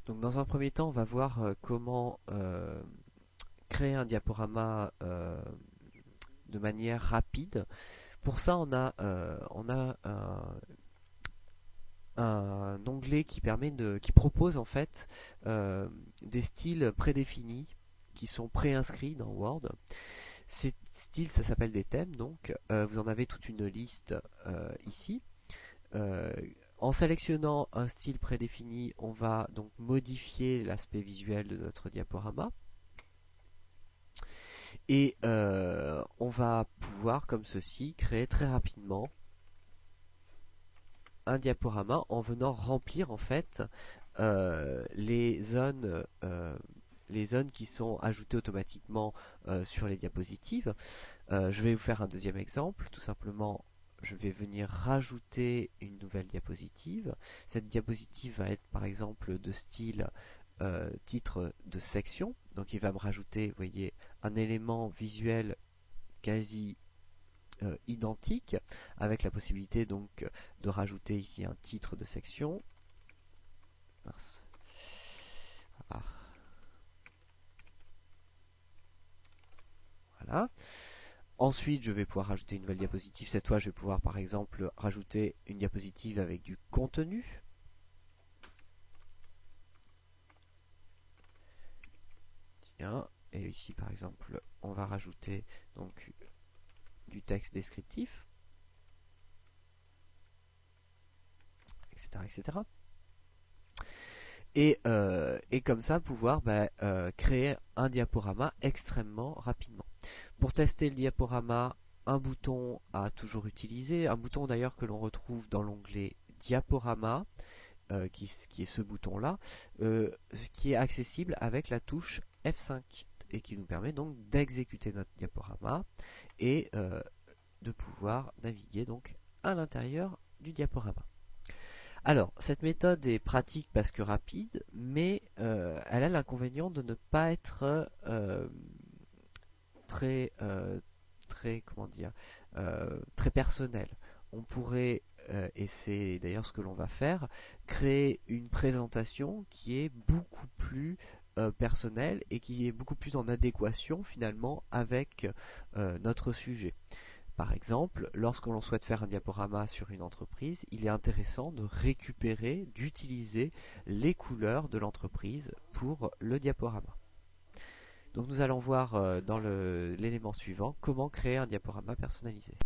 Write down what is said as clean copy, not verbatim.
Donc dans un premier temps, on va voir comment créer un diaporama de manière rapide. Pour ça, on a un onglet qui propose en fait des styles prédéfinis qui sont préinscrits dans Word. Ces styles, ça s'appelle des thèmes, donc vous en avez toute une liste ici. Euh, En sélectionnant un style prédéfini, on va donc modifier l'aspect visuel de notre diaporama et on va pouvoir, comme ceci, créer très rapidement un diaporama en venant remplir en fait les zones qui sont ajoutées automatiquement sur les diapositives. Je vais vous faire un deuxième exemple. Tout simplement, je vais venir rajouter une nouvelle diapositive. Cette diapositive va être par exemple de style titre de section. Donc il va me rajouter, vous voyez, un élément visuel quasi identique, avec la possibilité donc de rajouter ici un titre de section. Ah, voilà. Ensuite, je vais pouvoir rajouter une nouvelle diapositive. Cette fois, je vais pouvoir par exemple rajouter une diapositive avec du contenu. Tiens, et ici par exemple, on va rajouter donc du texte descriptif, etc., etc. Et comme ça, pouvoir créer un diaporama extrêmement rapidement. Pour tester le diaporama, un bouton à toujours utiliser, un bouton d'ailleurs que l'on retrouve dans l'onglet Diaporama, qui est ce bouton-là, qui est accessible avec la touche F5 et qui nous permet donc d'exécuter notre diaporama et de pouvoir naviguer donc à l'intérieur du diaporama. Alors, cette méthode est pratique parce que rapide, mais elle a l'inconvénient de ne pas être très, comment dire, très personnelle. On pourrait, et c'est d'ailleurs ce que l'on va faire, créer une présentation qui est beaucoup plus personnelle et qui est beaucoup plus en adéquation finalement avec notre sujet. Par exemple, lorsque l'on souhaite faire un diaporama sur une entreprise, il est intéressant de récupérer, d'utiliser les couleurs de l'entreprise pour le diaporama. Donc nous allons voir dans l'élément suivant comment créer un diaporama personnalisé.